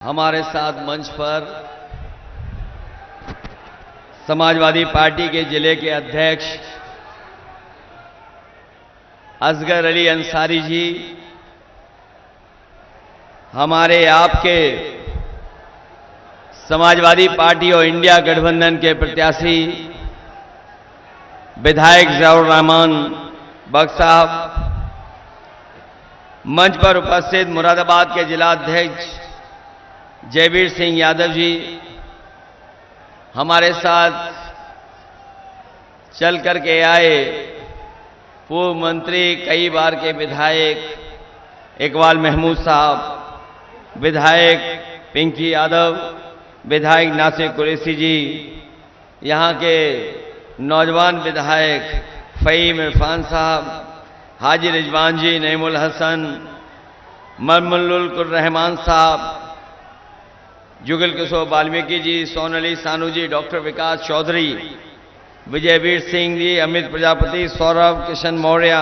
हमारे साथ मंच पर समाजवादी पार्टी के जिले के अध्यक्ष असगर अली अंसारी जी, हमारे आपके समाजवादी पार्टी और इंडिया गठबंधन के प्रत्याशी विधायक ज़ियाउर रहमान बख्श साहब, मंच पर उपस्थित मुरादाबाद के जिला अध्यक्ष जयवीर सिंह यादव जी, हमारे साथ चल करके आए पूर्व मंत्री, कई बार के विधायक इकबाल महमूद साहब, विधायक पिंकी यादव, विधायक नासिर कुरैशी जी, यहाँ के नौजवान विधायक फ़हीम इरफान साहब, हाजी रिजवान जी, नईमुल हसन, ममनुल रहमान साहब, जुगल किशोर वाल्मीकि जी, सोनाली सानू जी, डॉक्टर विकास चौधरी, विजयवीर सिंह जी, अमित प्रजापति, सौरभ किशन मौर्य,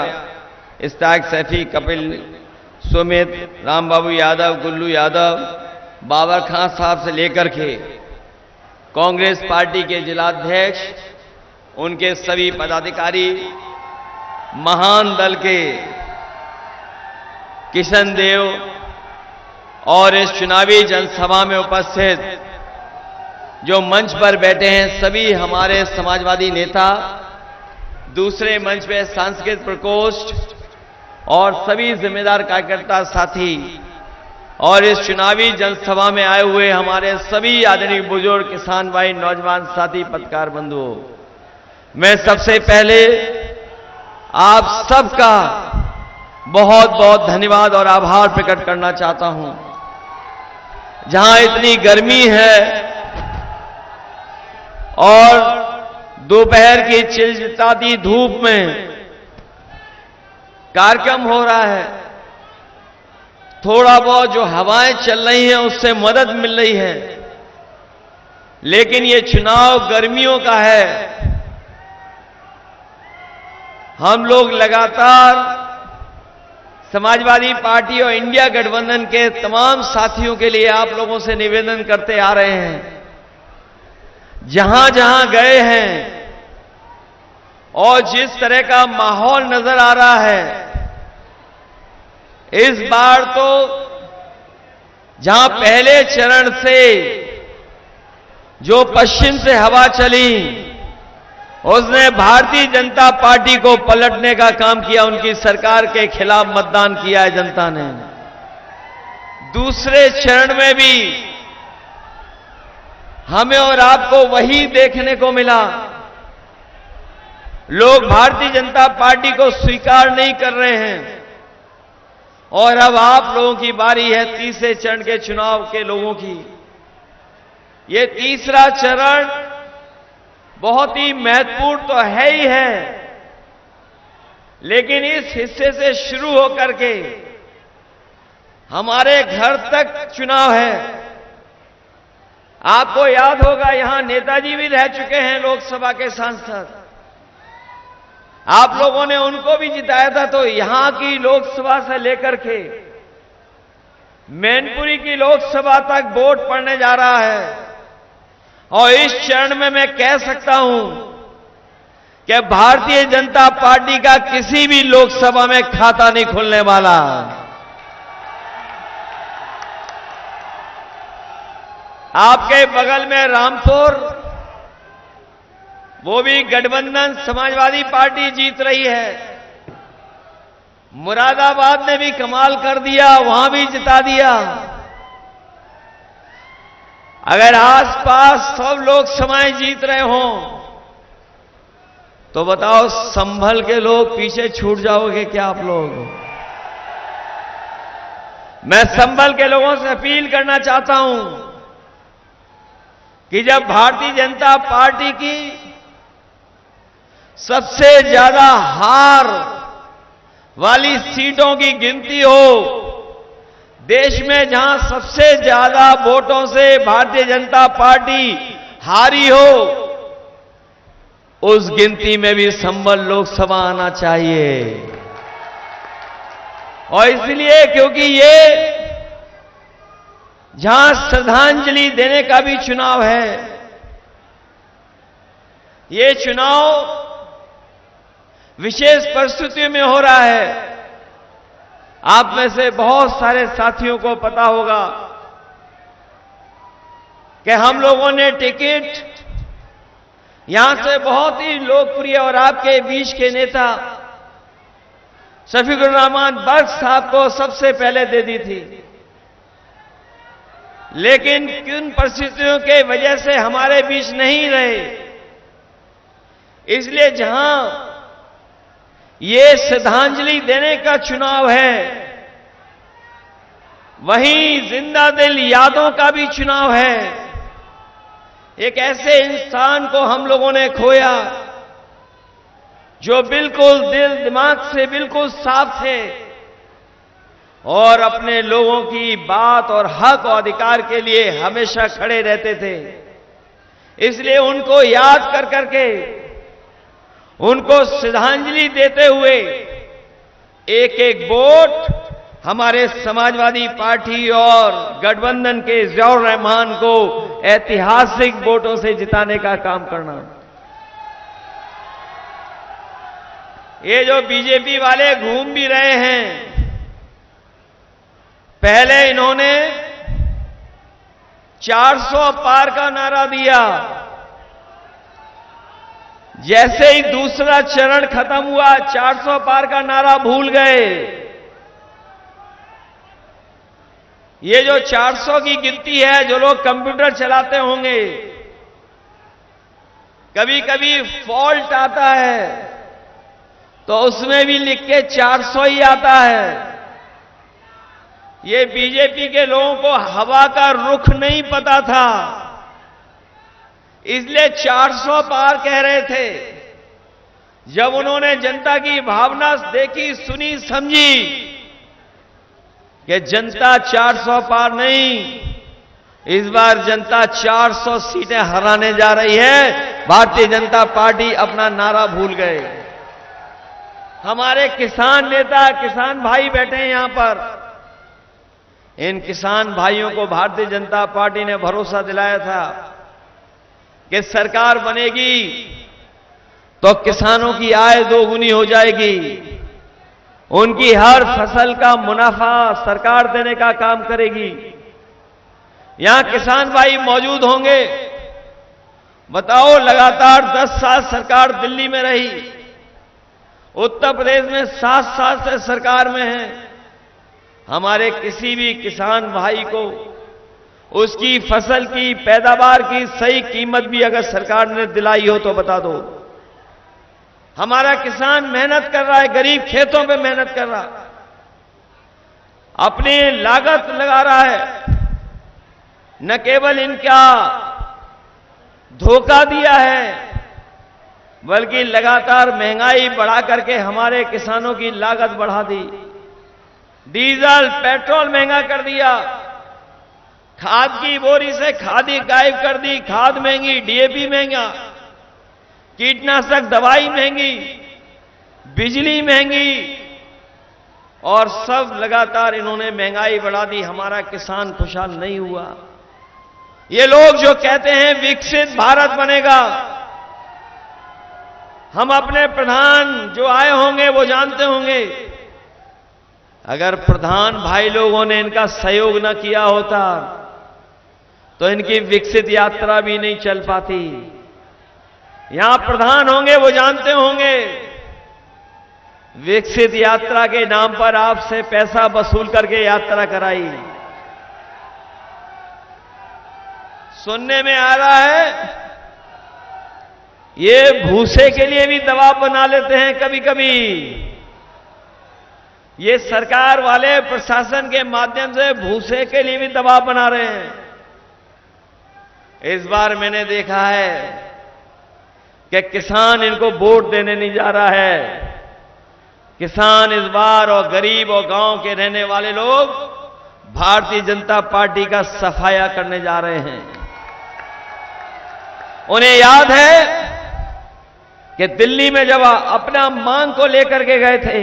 इस्ताक सैफी, कपिल सुमित, राम बाबू यादव, गुल्लू यादव, बाबर खान साहब से लेकर के कांग्रेस पार्टी के जिलाध्यक्ष, उनके सभी पदाधिकारी, महान दल के किशन देव और इस चुनावी जनसभा में उपस्थित जो मंच पर बैठे हैं सभी हमारे समाजवादी नेता, दूसरे मंच पे सांस्कृतिक प्रकोष्ठ और सभी जिम्मेदार कार्यकर्ता साथी और इस चुनावी जनसभा में आए हुए हमारे सभी आदरणीय बुजुर्ग, किसान भाई, नौजवान साथी, पत्रकार बंधुओं, मैं सबसे पहले आप सबका बहुत बहुत धन्यवाद और आभार प्रकट करना चाहता हूं। जहां इतनी गर्मी है और दोपहर की चिलचिलाती धूप में कार्यक्रम हो रहा है, थोड़ा बहुत जो हवाएं चल रही हैं उससे मदद मिल रही है, लेकिन ये चुनाव गर्मियों का है। हम लोग लगातार समाजवादी पार्टी और इंडिया गठबंधन के तमाम साथियों के लिए आप लोगों से निवेदन करते आ रहे हैं, जहां जहां गए हैं और जिस तरह का माहौल नजर आ रहा है, इस बार तो जहां पहले चरण से जो पश्चिम से हवा चली उसने भारतीय जनता पार्टी को पलटने का काम किया, उनकी सरकार के खिलाफ मतदान किया है जनता ने। दूसरे चरण में भी हमें और आपको वही देखने को मिला, लोग भारतीय जनता पार्टी को स्वीकार नहीं कर रहे हैं और अब आप लोगों की बारी है तीसरे चरण के चुनाव के लोगों की। ये तीसरा चरण बहुत ही महत्वपूर्ण तो है ही है, लेकिन इस हिस्से से शुरू होकर के हमारे घर तक चुनाव है। आपको याद होगा यहां नेताजी भी रह चुके हैं, लोकसभा के सांसद, आप लोगों ने उनको भी जिताया था। तो यहां की लोकसभा से लेकर के मैनपुरी की लोकसभा तक वोट पड़ने जा रहा है और इस चरण में मैं कह सकता हूं कि भारतीय जनता पार्टी का किसी भी लोकसभा में खाता नहीं खुलने वाला। आपके बगल में रामपुर, वो भी गठबंधन समाजवादी पार्टी जीत रही है। मुरादाबाद ने भी कमाल कर दिया, वहां भी जिता दिया। अगर आसपास सब लोग समाएं जीत रहे हों तो बताओ संभल के लोग पीछे छूट जाओगे क्या आप लोग? मैं संभल के लोगों से अपील करना चाहता हूं कि जब भारतीय जनता पार्टी की सबसे ज्यादा हार वाली सीटों की गिनती हो, देश में जहां सबसे ज्यादा वोटों से भारतीय जनता पार्टी हारी हो, उस गिनती में भी संभल लोकसभा आना चाहिए। और इसलिए क्योंकि ये जहां श्रद्धांजलि देने का भी चुनाव है। ये चुनाव विशेष परिस्थितियों में हो रहा है। आप में से बहुत सारे साथियों को पता होगा कि हम लोगों ने टिकट यहां से बहुत ही लोकप्रिय और आपके बीच के नेता शफीकुर रहमान बख्श साहब को सबसे पहले दे दी थी, लेकिन किन परिस्थितियों के वजह से हमारे बीच नहीं रहे, इसलिए जहां ये श्रद्धांजलि देने का चुनाव है, वहीं जिंदा दिल यादों का भी चुनाव है। एक ऐसे इंसान को हम लोगों ने खोया जो बिल्कुल दिल दिमाग से बिल्कुल साफ थे और अपने लोगों की बात और हक और अधिकार के लिए हमेशा खड़े रहते थे। इसलिए उनको याद कर करके, उनको श्रद्धांजलि देते हुए एक एक वोट हमारे समाजवादी पार्टी और गठबंधन के ज़ियाउर रहमान को ऐतिहासिक वोटों से जिताने का काम करना। ये जो बीजेपी वाले घूम भी रहे हैं, पहले इन्होंने 400 पार का नारा दिया, जैसे ही दूसरा चरण खत्म हुआ 400 पार का नारा भूल गए। ये जो 400 की गिनती है, जो लोग कंप्यूटर चलाते होंगे, कभी कभी फॉल्ट आता है तो उसमें भी लिख के 400 ही आता है। ये बीजेपी के लोगों को हवा का रुख नहीं पता था, इसलिए 400 पार कह रहे थे। जब उन्होंने जनता की भावना देखी, सुनी, समझी कि जनता 400 पार नहीं, इस बार जनता 400 सीटें हराने जा रही है, भारतीय जनता पार्टी अपना नारा भूल गए। हमारे किसान नेता, किसान भाई बैठे हैं यहां पर। इन किसान भाइयों को भारतीय जनता पार्टी ने भरोसा दिलाया था कि सरकार बनेगी तो किसानों की आय दोगुनी हो जाएगी, उनकी हर फसल का मुनाफा सरकार देने का काम करेगी। यहां किसान भाई मौजूद होंगे। बताओ, लगातार 10 साल सरकार दिल्ली में रही, उत्तर प्रदेश में 7 साल से सरकार में है। हमारे किसी भी किसान भाई को उसकी फसल की पैदावार की सही कीमत भी अगर सरकार ने दिलाई हो तो बता दो। हमारा किसान मेहनत कर रहा है, गरीब खेतों पे मेहनत कर रहा, अपनी लागत लगा रहा है। न केवल इनका धोखा दिया है, बल्कि लगातार महंगाई बढ़ा करके हमारे किसानों की लागत बढ़ा दी। डीजल, पेट्रोल महंगा कर दिया, खाद की बोरी से खादी गायब कर दी, खाद महंगी, डीएपी महंगा, कीटनाशक दवाई महंगी, बिजली महंगी, और सब लगातार इन्होंने महंगाई बढ़ा दी। हमारा किसान खुशहाल नहीं हुआ। ये लोग जो कहते हैं विकसित भारत बनेगा, हम अपने प्रधान जो आए होंगे वो जानते होंगे, अगर प्रधान भाई लोगों ने इनका सहयोग न किया होता तो इनकी विकसित यात्रा भी नहीं चल पाती। यहां प्रधान होंगे वो जानते होंगे, विकसित यात्रा के नाम पर आपसे पैसा वसूल करके यात्रा कराई। सुनने में आ रहा है ये भूसे के लिए भी दबाव बना लेते हैं कभी कभी। ये सरकार वाले प्रशासन के माध्यम से भूसे के लिए भी दबाव बना रहे हैं। इस बार मैंने देखा है कि किसान इनको वोट देने नहीं जा रहा है। किसान इस बार और गरीब और गांव के रहने वाले लोग भारतीय जनता पार्टी का सफाया करने जा रहे हैं। उन्हें याद है कि दिल्ली में जब अपना मांग को लेकर के गए थे,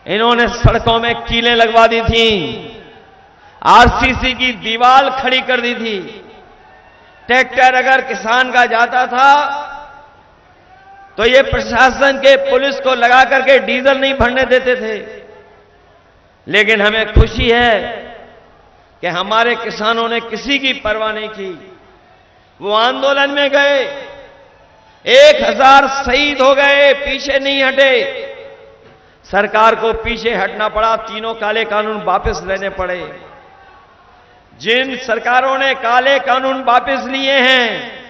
इन्होंने सड़कों में कीलें लगवा दी थी, आरसीसी की दीवार खड़ी कर दी थी। ट्रैक्टर अगर किसान का जाता था तो ये प्रशासन के पुलिस को लगा करके डीजल नहीं भरने देते थे। लेकिन हमें खुशी है कि हमारे किसानों ने किसी की परवाह नहीं की। वो आंदोलन में गए, 1000 शहीद हो गए, पीछे नहीं हटे। सरकार को पीछे हटना पड़ा, तीनों काले कानून वापस लेने पड़े। जिन सरकारों ने काले कानून वापस लिए हैं,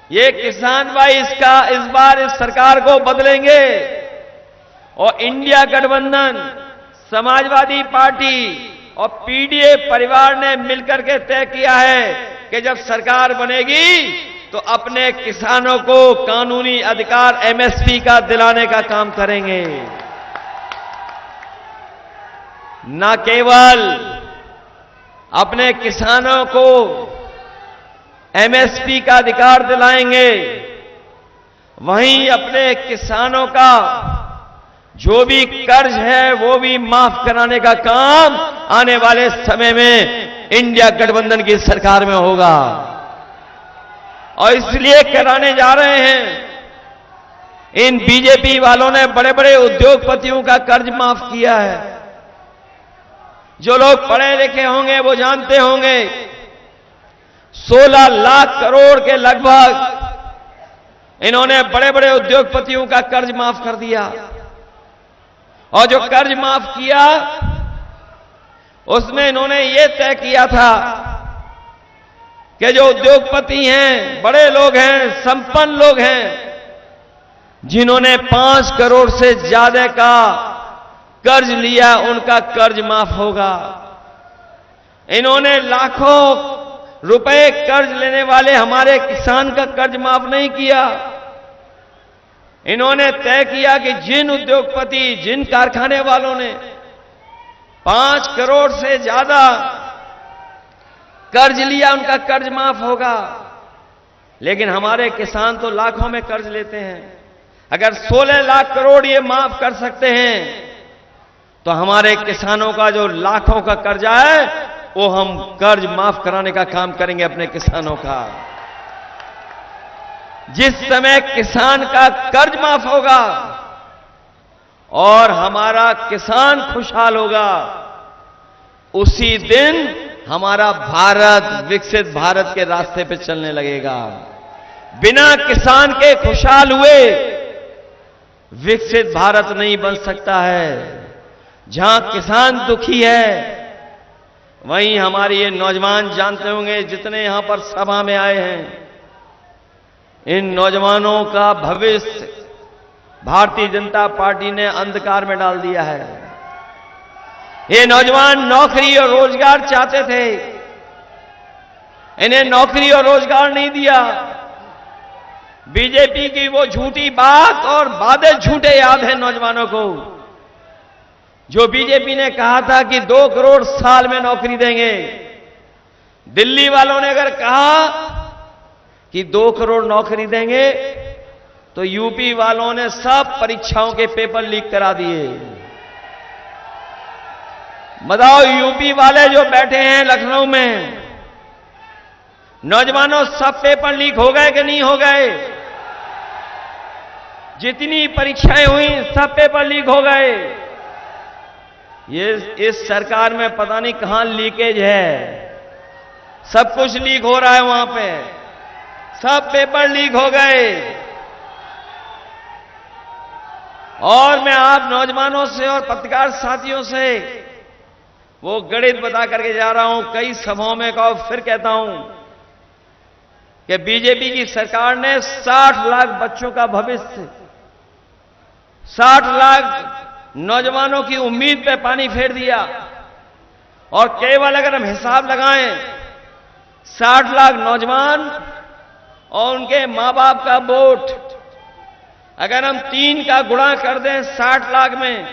ये किसान भाई इस बार इस सरकार को बदलेंगे। और इंडिया गठबंधन, समाजवादी पार्टी और पीडीए परिवार ने मिलकर के तय किया है कि जब सरकार बनेगी तो अपने किसानों को कानूनी अधिकार एमएसपी का दिलाने का काम करेंगे। न केवल अपने किसानों को एमएसपी का अधिकार दिलाएंगे, वहीं अपने किसानों का जो भी कर्ज है वो भी माफ कराने का काम आने वाले समय में इंडिया गठबंधन की सरकार में होगा। और इसलिए कराने जा रहे हैं। इन बीजेपी वालों ने बड़े बड़े उद्योगपतियों का कर्ज माफ किया है। जो लोग पढ़े लिखे होंगे वो जानते होंगे, 16 लाख करोड़ के लगभग इन्होंने बड़े बड़े उद्योगपतियों का कर्ज माफ कर दिया। और जो कर्ज माफ किया उसमें इन्होंने ये तय किया था कि जो उद्योगपति हैं, बड़े लोग हैं, संपन्न लोग हैं, जिन्होंने 5 करोड़ से ज्यादा का कर्ज लिया, उनका कर्ज माफ होगा। इन्होंने लाखों रुपए कर्ज लेने वाले हमारे किसान का कर्ज माफ नहीं किया। इन्होंने तय किया कि जिन उद्योगपति, जिन कारखाने वालों ने 5 करोड़ से ज्यादा कर्ज लिया, उनका कर्ज माफ होगा। लेकिन हमारे किसान तो लाखों में कर्ज लेते हैं। अगर 16 लाख करोड़ ये माफ कर सकते हैं तो हमारे किसानों का जो लाखों का कर्जा है वो हम कर्ज माफ कराने का काम करेंगे अपने किसानों का। जिस समय किसान का कर्ज माफ होगा और हमारा किसान खुशहाल होगा, उसी दिन हमारा भारत विकसित भारत के रास्ते पे चलने लगेगा। बिना किसान के खुशहाल हुए विकसित भारत नहीं बन सकता है। जहां किसान दुखी है, वहीं हमारे ये नौजवान जानते होंगे, जितने यहां पर सभा में आए हैं, इन नौजवानों का भविष्य भारतीय जनता पार्टी ने अंधकार में डाल दिया है। ये नौजवान नौकरी और रोजगार चाहते थे, इन्हें नौकरी और रोजगार नहीं दिया। बीजेपी की वो झूठी बात और वादे झूठे याद है नौजवानों को। जो बीजेपी ने कहा था कि 2 करोड़ साल में नौकरी देंगे, दिल्ली वालों ने अगर कहा कि 2 करोड़ नौकरी देंगे तो यूपी वालों ने सब परीक्षाओं के पेपर लीक करा दिए। बताओ, यूपी वाले जो बैठे हैं लखनऊ में, नौजवानों, सब पेपर लीक हो गए कि नहीं हो गए? जितनी परीक्षाएं हुई सब पेपर लीक हो गए। ये इस सरकार में पता नहीं कहां लीकेज है, सब कुछ लीक हो रहा है वहां पे, सब पेपर लीक हो गए। और मैं आप नौजवानों से और पत्रकार साथियों से वो गणित बता करके जा रहा हूं, कई सभाओं में कहा, फिर कहता हूं कि बीजेपी की सरकार ने 60 लाख बच्चों का भविष्य, 60 लाख नौजवानों की उम्मीद पे पानी फेर दिया। और केवल अगर हम हिसाब लगाएं, 60 लाख नौजवान और उनके मां बाप का वोट अगर हम 3 का गुणा कर दें 60 लाख में,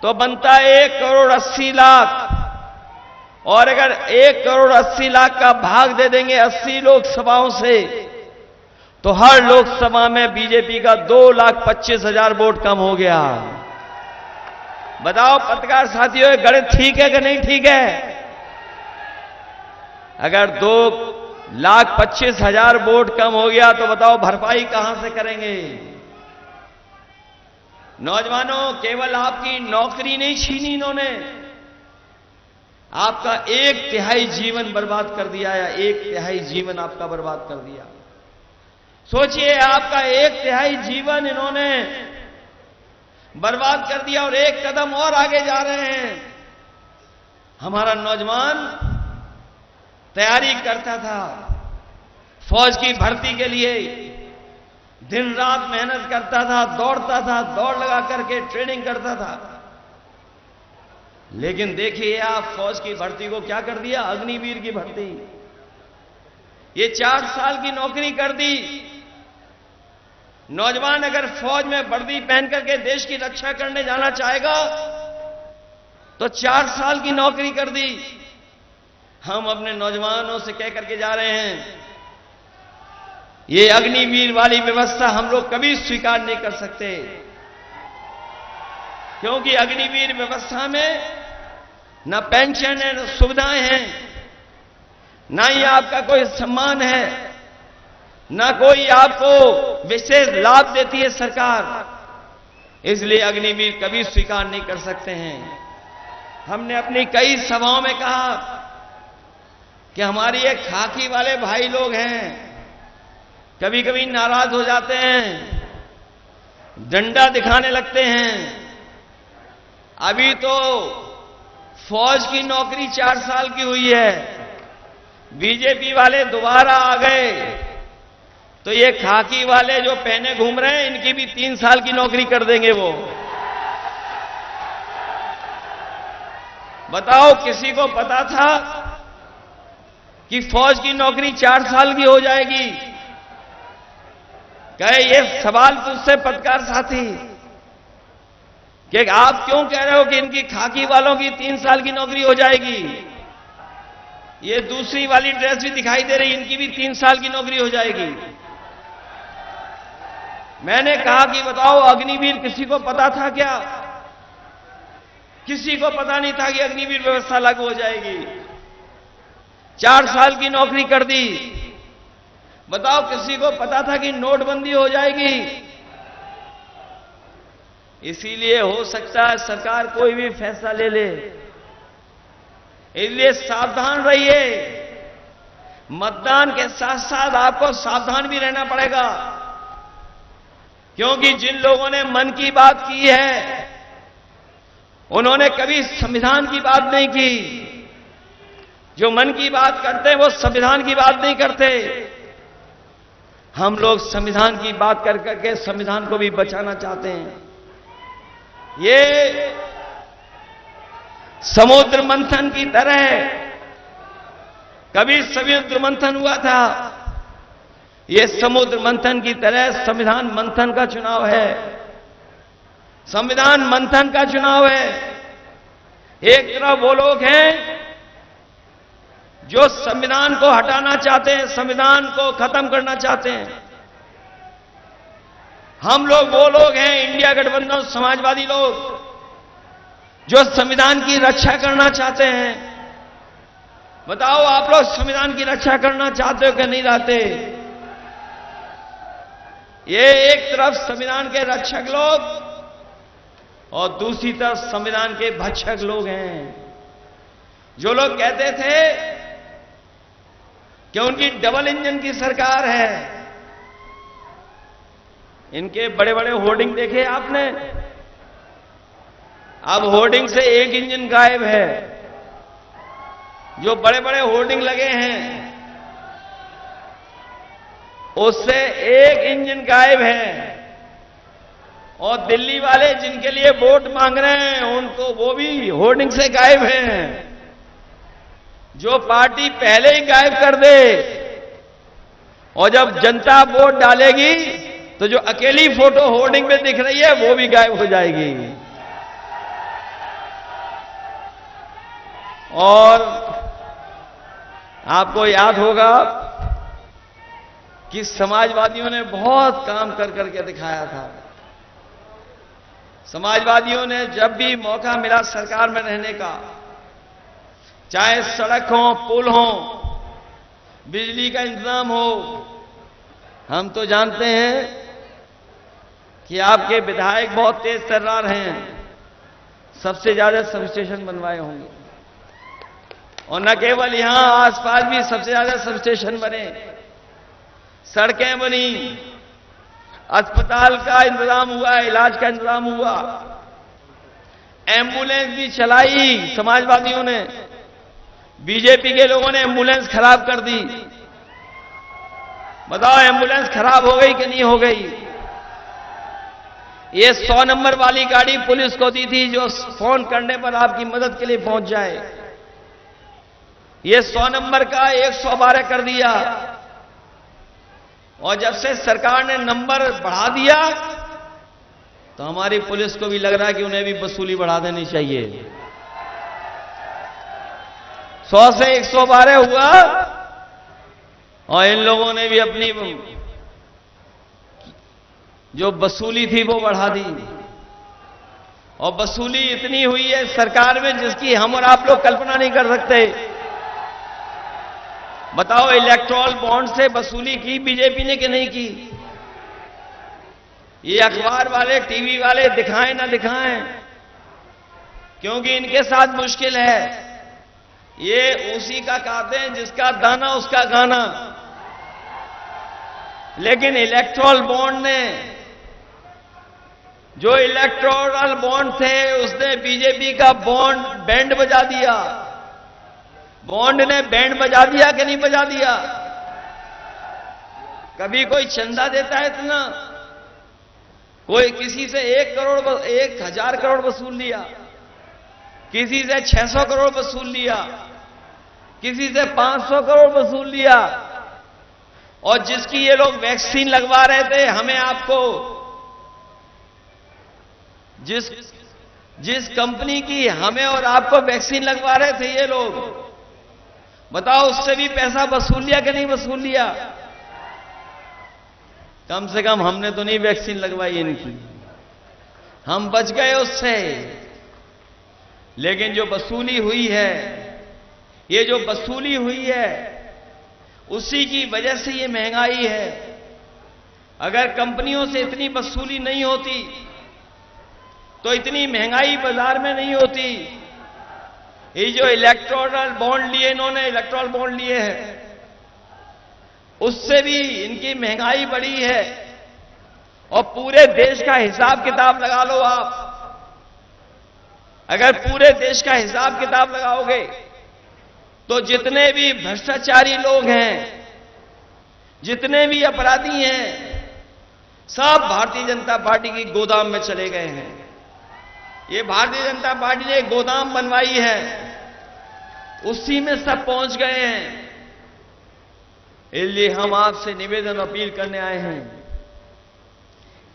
तो बनता है 1 करोड़ 80 लाख। और अगर 1 करोड़ 80 लाख का भाग दे देंगे 80 लोकसभाओं से, तो हर लोकसभा में बीजेपी का 2,25,000 वोट कम हो गया। बताओ पत्रकार साथियों, ये गणित ठीक है कि नहीं ठीक है? अगर 2,25,000 वोट कम हो गया तो बताओ भरपाई कहां से करेंगे? नौजवानों, केवल आपकी नौकरी नहीं छीनी इन्होंने, आपका 1/3 जीवन बर्बाद कर दिया, या 1/3 जीवन आपका बर्बाद कर दिया। सोचिए, आपका 1/3 जीवन इन्होंने बर्बाद कर दिया और एक कदम और आगे जा रहे हैं। हमारा नौजवान तैयारी करता था फौज की भर्ती के लिए, दिन रात मेहनत करता था, दौड़ता था, दौड़ लगा करके ट्रेनिंग करता था। लेकिन देखिए आप फौज की भर्ती को क्या कर दिया, अग्निवीर की भर्ती। ये 4 साल की नौकरी कर दी। नौजवान अगर फौज में वर्दी पहन करके देश की रक्षा करने जाना चाहेगा तो 4 साल की नौकरी कर दी। हम अपने नौजवानों से कह करके जा रहे हैं, ये अग्निवीर वाली व्यवस्था हम लोग कभी स्वीकार नहीं कर सकते, क्योंकि अग्निवीर व्यवस्था में ना पेंशन है, ना सुविधाएं हैं, ना ही आपका कोई सम्मान है, ना कोई आपको विशेष लाभ देती है सरकार। इसलिए अग्निवीर कभी स्वीकार नहीं कर सकते हैं। हमने अपनी कई सभाओं में कहा कि हमारी ये खाकी वाले भाई लोग हैं, कभी कभी नाराज हो जाते हैं, डंडा दिखाने लगते हैं। अभी तो फौज की नौकरी 4 साल की हुई है, बीजेपी वाले दोबारा आ गए तो ये खाकी वाले जो पहने घूम रहे हैं, इनकी भी 3 साल की नौकरी कर देंगे वो। बताओ, किसी को पता था कि फौज की नौकरी 4 साल की हो जाएगी? कहे ये सवाल तुझसे पत्रकार साथी कि आप क्यों कह रहे हो कि इनकी खाकी वालों की 3 साल की नौकरी हो जाएगी? ये दूसरी वाली ड्रेस भी दिखाई दे रही, इनकी भी 3 साल की नौकरी हो जाएगी। मैंने कहा कि बताओ, अग्निवीर किसी को पता था क्या? किसी को पता नहीं था कि अग्निवीर व्यवस्था लागू हो जाएगी। 4 साल की नौकरी कर दी। बताओ, किसी को पता था कि नोटबंदी हो जाएगी? इसीलिए हो सकता है सरकार कोई भी फैसला ले ले, इसलिए सावधान रहिए। मतदान के साथ साथ आपको सावधान भी रहना पड़ेगा, क्योंकि जिन लोगों ने मन की बात की है उन्होंने कभी संविधान की बात नहीं की। जो मन की बात करते हैं वो संविधान की बात नहीं करते। हम लोग संविधान की बात कर करके संविधान को भी बचाना चाहते हैं। ये समुद्र मंथन की तरह कभी समुद्र मंथन हुआ था, ये समुद्र मंथन की तरह संविधान मंथन का चुनाव है। संविधान मंथन का चुनाव है। एक तरफ वो लोग हैं जो संविधान को हटाना चाहते हैं, संविधान को खत्म करना चाहते हैं। हम लोग वो लोग हैं, इंडिया गठबंधन समाजवादी लोग, जो संविधान की रक्षा करना चाहते हैं। बताओ, आप लोग संविधान की रक्षा करना चाहते हो कि नहीं चाहते? ये एक तरफ संविधान के रक्षक लोग और दूसरी तरफ संविधान के भक्षक लोग हैं। जो लोग कहते थे कि उनकी डबल इंजन की सरकार है, इनके बड़े बड़े होर्डिंग देखे आपने? अब होर्डिंग से एक इंजन गायब है। जो बड़े बड़े होर्डिंग लगे हैं उससे एक इंजन गायब है। और दिल्ली वाले जिनके लिए वोट मांग रहे हैं उनको, वो भी होर्डिंग से गायब हैं। जो पार्टी पहले ही गायब कर दे और जब जनता वोट डालेगी तो जो अकेली फोटो होर्डिंग में दिख रही है वो भी गायब हो जाएगी। और आपको याद होगा कि समाजवादियों ने बहुत काम कर करके दिखाया था। समाजवादियों ने जब भी मौका मिला सरकार में रहने का, चाहे सड़क हो, पुल हो, बिजली का इंतजाम हो, हम तो जानते हैं कि आपके विधायक बहुत तेज तर्रार हैं, सबसे ज्यादा सब स्टेशन बनवाए होंगे। और न केवल यहां, आसपास भी सबसे ज्यादा सब स्टेशन बने, सड़कें बनी, अस्पताल का इंतजाम हुआ, इलाज का इंतजाम हुआ, एम्बुलेंस भी चलाई समाजवादियों ने। बीजेपी के लोगों ने एम्बुलेंस खराब कर दी। बताओ एम्बुलेंस खराब हो गई कि नहीं हो गई? ये 100 नंबर वाली गाड़ी पुलिस को दी थी, जो फोन करने पर आपकी मदद के लिए पहुंच जाए। ये 100 नंबर का 112 कर दिया। और जब से सरकार ने नंबर बढ़ा दिया, तो हमारी पुलिस को भी लग रहा है कि उन्हें भी वसूली बढ़ा देनी चाहिए। 100 से 112 हुआ, और इन लोगों ने भी अपनी जो वसूली थी वो बढ़ा दी। और वसूली इतनी हुई है सरकार में जिसकी हम और आप लोग कल्पना नहीं कर सकते। बताओ, इलेक्टोरल बॉन्ड से वसूली की बीजेपी ने कि नहीं की? ये अखबार वाले, टीवी वाले दिखाएं ना दिखाएं, क्योंकि इनके साथ मुश्किल है। ये उसी का कहते हैं जिसका दाना उसका गाना। लेकिन इलेक्टोरल बॉन्ड ने, जो इलेक्टोरल बॉन्ड थे, उसने बीजेपी का बॉन्ड बैंड बजा दिया। बॉन्ड ने बैंड बजा दिया कि नहीं बजा दिया? कभी कोई चंदा देता है इतना? कोई किसी से 1,000 करोड़ वसूल लिया, किसी से 600 करोड़ वसूल लिया, किसी से 500 करोड़ वसूल लिया। और जिसकी ये लोग वैक्सीन लगवा रहे थे, हमें आपको, जिस कंपनी की हमें और आपको वैक्सीन लगवा रहे थे ये लोग, बताओ उससे भी पैसा वसूल लिया कि नहीं वसूल लिया? कम से कम हमने तो नहीं वैक्सीन लगवाई इनकी, हम बच गए उससे। लेकिन जो वसूली हुई है, ये जो वसूली हुई है, उसी की वजह से ये महंगाई है। अगर कंपनियों से इतनी वसूली नहीं होती तो इतनी महंगाई बाजार में नहीं होती। ये जो इलेक्टोरल बॉन्ड लिए इन्होंने, इलेक्टोरल बॉन्ड लिए हैं, उससे भी इनकी महंगाई बढ़ी है। और पूरे देश का हिसाब किताब लगा लो आप। अगर पूरे देश का हिसाब किताब लगाओगे तो जितने भी भ्रष्टाचारी लोग हैं, जितने भी अपराधी हैं, सब भारतीय जनता पार्टी की गोदाम में चले गए हैं। ये भारतीय जनता पार्टी ने एक गोदाम बनवाई है, उसी में सब पहुंच गए हैं। इसलिए हम आपसे निवेदन अपील करने आए हैं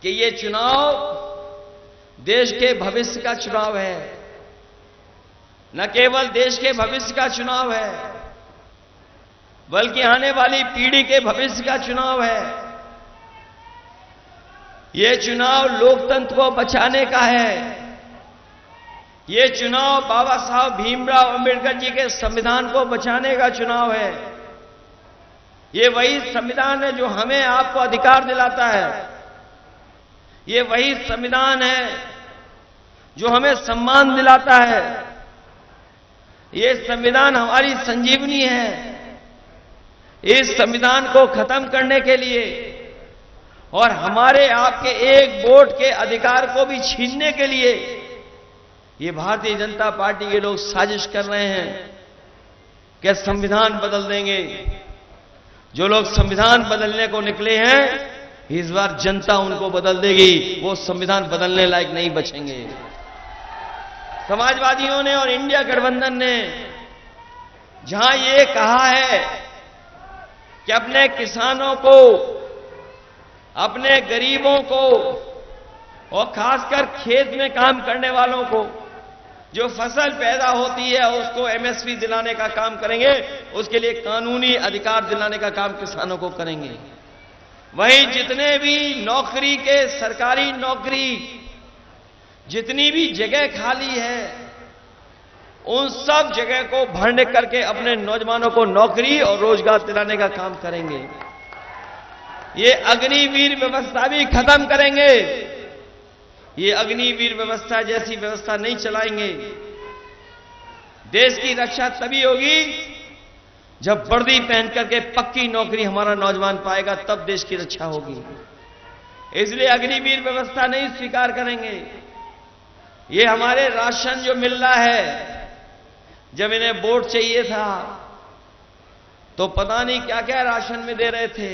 कि ये चुनाव देश के भविष्य का चुनाव है। न केवल देश के भविष्य का चुनाव है, बल्कि आने वाली पीढ़ी के भविष्य का चुनाव है। ये चुनाव लोकतंत्र को बचाने का है। ये चुनाव बाबा साहब भीमराव अंबेडकर जी के संविधान को बचाने का चुनाव है। ये वही संविधान है जो हमें आपको अधिकार दिलाता है। ये वही संविधान है जो हमें सम्मान दिलाता है। ये संविधान हमारी संजीवनी है। इस संविधान को खत्म करने के लिए और हमारे आपके एक वोट के अधिकार को भी छीनने के लिए ये भारतीय जनता पार्टी के लोग साजिश कर रहे हैं कि संविधान बदल देंगे। जो लोग संविधान बदलने को निकले हैं, इस बार जनता उनको बदल देगी। वो संविधान बदलने लायक नहीं बचेंगे। समाजवादियों ने और इंडिया गठबंधन ने जहां ये कहा है कि अपने किसानों को, अपने गरीबों को और खासकर खेत में काम करने वालों को जो फसल पैदा होती है उसको एमएसपी दिलाने का काम करेंगे, उसके लिए कानूनी अधिकार दिलाने का काम किसानों को करेंगे। वहीं जितने भी नौकरी के, सरकारी नौकरी जितनी भी जगह खाली है उन सब जगह को भरने करके अपने नौजवानों को नौकरी और रोजगार दिलाने का काम करेंगे। ये अग्निवीर व्यवस्था भी खत्म करेंगे। ये अग्निवीर व्यवस्था जैसी व्यवस्था नहीं चलाएंगे। देश की रक्षा तभी होगी जब वर्दी पहन करके पक्की नौकरी हमारा नौजवान पाएगा, तब देश की रक्षा होगी। इसलिए अग्निवीर व्यवस्था नहीं स्वीकार करेंगे। ये हमारे राशन जो मिल रहा है, जब इन्हें वोट चाहिए था तो पता नहीं क्या क्या राशन में दे रहे थे।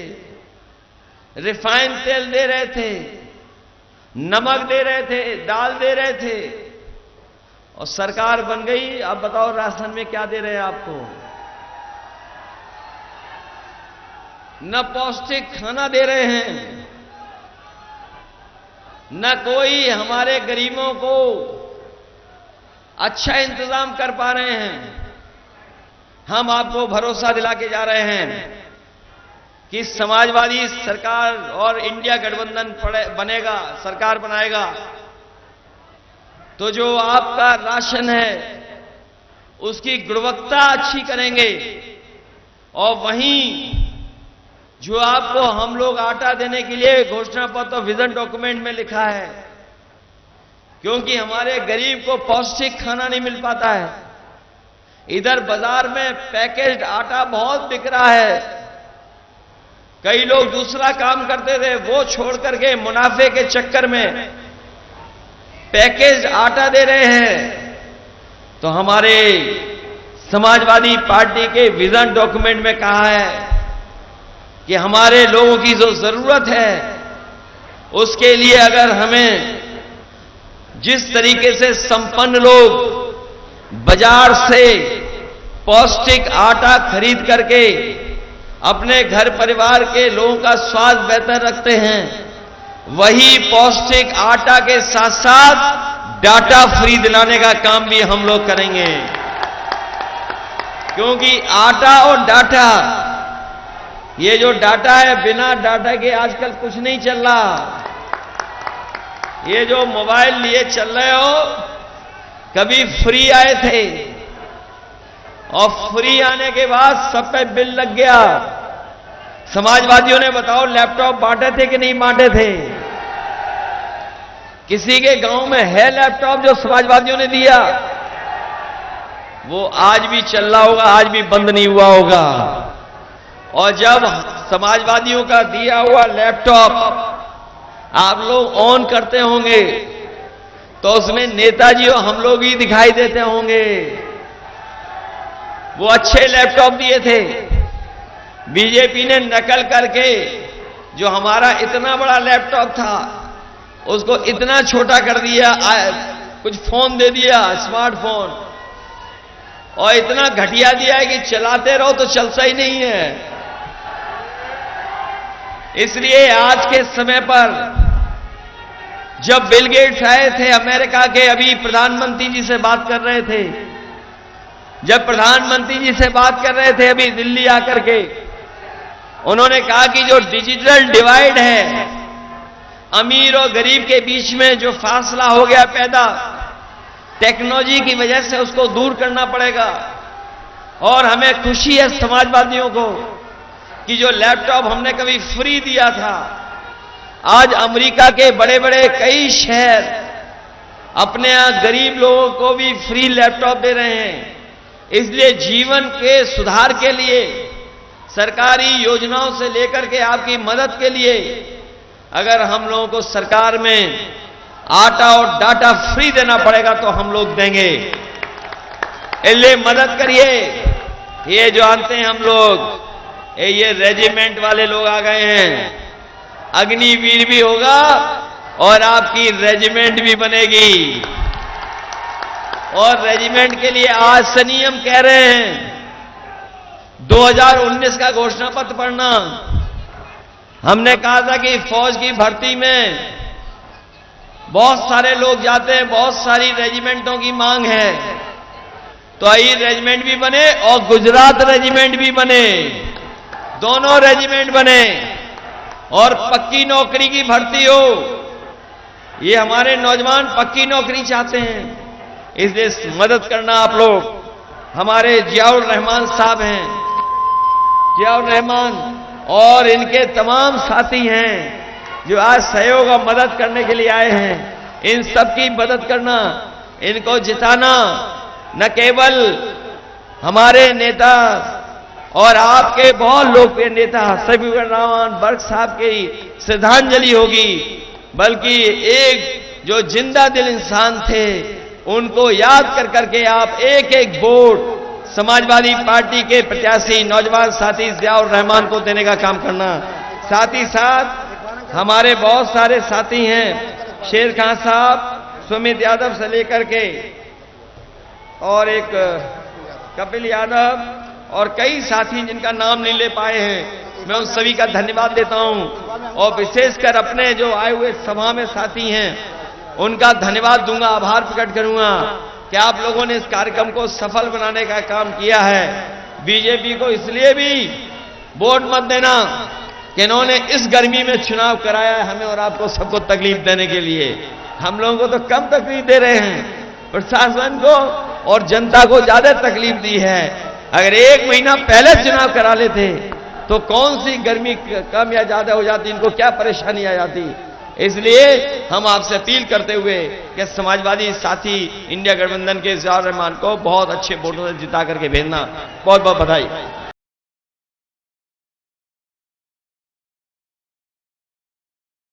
रिफाइंड तेल दे रहे थे, नमक दे रहे थे, दाल दे रहे थे, और सरकार बन गई। अब बताओ राशन में क्या दे रहे हैं आपको? न पौष्टिक खाना दे रहे हैं, न कोई हमारे गरीबों को अच्छा इंतजाम कर पा रहे हैं। हम आपको भरोसा दिला के जा रहे हैं कि समाजवादी सरकार और इंडिया गठबंधन बनेगा, सरकार बनाएगा, तो जो आपका राशन है उसकी गुणवत्ता अच्छी करेंगे। और वहीं जो आपको हम लोग आटा देने के लिए घोषणा पत्र विजन डॉक्यूमेंट में लिखा है, क्योंकि हमारे गरीब को पौष्टिक खाना नहीं मिल पाता है। इधर बाजार में पैकेज्ड आटा बहुत बिक रहा है। कई लोग दूसरा काम करते थे, वो छोड़ करके मुनाफे के चक्कर में पैकेज्ड आटा दे रहे हैं। तो हमारे समाजवादी पार्टी के विजन डॉक्यूमेंट में कहा है कि हमारे लोगों की जो जरूरत है उसके लिए अगर हमें जिस तरीके से संपन्न लोग बाजार से पौष्टिक आटा खरीद करके अपने घर परिवार के लोगों का स्वास्थ्य बेहतर रखते हैं, वही पौष्टिक आटा के साथ साथ डाटा फ्री दिलाने का काम भी हम लोग करेंगे। क्योंकि आटा और डाटा, ये जो डाटा है, बिना डाटा के आजकल कुछ नहीं चल रहा। ये जो मोबाइल लिए चल रहे हो, कभी फ्री आए थे और फ्री आने के बाद सब पे बिल लग गया। समाजवादियों ने बताओ लैपटॉप बांटे थे कि नहीं बांटे थे? किसी के गांव में है लैपटॉप जो समाजवादियों ने दिया? वो आज भी चल रहा होगा, आज भी बंद नहीं हुआ होगा। और जब समाजवादियों का दिया हुआ लैपटॉप आप लोग ऑन करते होंगे तो उसमें नेताजी और हम लोग ही दिखाई देते होंगे। वो अच्छे लैपटॉप दिए थे, बीजेपी ने नकल करके जो हमारा इतना बड़ा लैपटॉप था उसको इतना छोटा कर दिया, कुछ फोन दे दिया, स्मार्टफोन, और इतना घटिया दिया है कि चलाते रहो तो चलता ही नहीं है। इसलिए आज के समय पर जब बिल गेट्स आए थे अमेरिका के, अभी प्रधानमंत्री जी से बात कर रहे थे, जब प्रधानमंत्री जी से बात कर रहे थे अभी दिल्ली आकर के, उन्होंने कहा कि जो डिजिटल डिवाइड है, अमीर और गरीब के बीच में जो फासला हो गया पैदा टेक्नोलॉजी की वजह से, उसको दूर करना पड़ेगा। और हमें खुशी है समाजवादियों को कि जो लैपटॉप हमने कभी फ्री दिया था, आज अमेरिका के बड़े बड़े कई शहर अपने यहां गरीब लोगों को भी फ्री लैपटॉप दे रहे हैं। इसलिए जीवन के सुधार के लिए, सरकारी योजनाओं से लेकर के आपकी मदद के लिए, अगर हम लोगों को सरकार में आटा और डाटा फ्री देना पड़ेगा तो हम लोग देंगे। इसलिए मदद करिए। ये जो आते हैं हम लोग, ये रेजिमेंट वाले लोग आ गए हैं, अग्निवीर भी होगा और आपकी रेजिमेंट भी बनेगी। और रेजिमेंट के लिए आज से नियम कह रहे हैं, 2019 का घोषणा पत्र पढ़ना। हमने कहा था कि फौज की भर्ती में बहुत सारे लोग जाते हैं, बहुत सारी रेजिमेंटों की मांग है, तो आई रेजिमेंट भी बने और गुजरात रेजिमेंट भी बने, दोनों रेजिमेंट बने और पक्की नौकरी की भर्ती हो। ये हमारे नौजवान पक्की नौकरी चाहते हैं, इसलिए मदद करना आप लोग। हमारे जियाउर रहमान साहब हैं, जियाउर रहमान और इनके तमाम साथी हैं जो आज सहयोग और मदद करने के लिए आए हैं। इन सब की मदद करना, इनको जिताना न केवल हमारे नेता और आपके बहुत लोकप्रिय नेता सफीउर रहमान बर्क साहब की श्रद्धांजलि होगी, बल्कि एक जो जिंदा दिल इंसान थे उनको याद कर करके आप एक एक वोट समाजवादी पार्टी के प्रत्याशी नौजवान साथी जियाउर रहमान को देने का काम करना। साथ ही साथ हमारे बहुत सारे साथी हैं, शेर खान साहब, सुमित यादव से लेकर के और एक कपिल यादव और कई साथी जिनका नाम नहीं ले पाए हैं, मैं उन सभी का धन्यवाद देता हूं। और विशेषकर अपने जो आए हुए सभा में साथी हैं उनका धन्यवाद दूंगा, आभार प्रकट करूंगा कि आप लोगों ने इस कार्यक्रम को सफल बनाने का काम किया है। बीजेपी को इसलिए भी वोट मत देना कि इन्होंने इस गर्मी में चुनाव कराया है हमें और आपको सबको तकलीफ देने के लिए। हम लोगों को तो कम तकलीफ दे रहे हैं, प्रशासन को और जनता को ज्यादा तकलीफ दी है। अगर एक महीना पहले चुनाव करा लेते तो कौन सी गर्मी कम या ज्यादा हो जाती, इनको क्या परेशानी आ जाती। इसलिए हम आपसे अपील करते हुए कि समाजवादी साथी इंडिया गठबंधन के जियाउर रहमान को बहुत अच्छे वोटों से जिता करके भेजना। बहुत बहुत बधाई।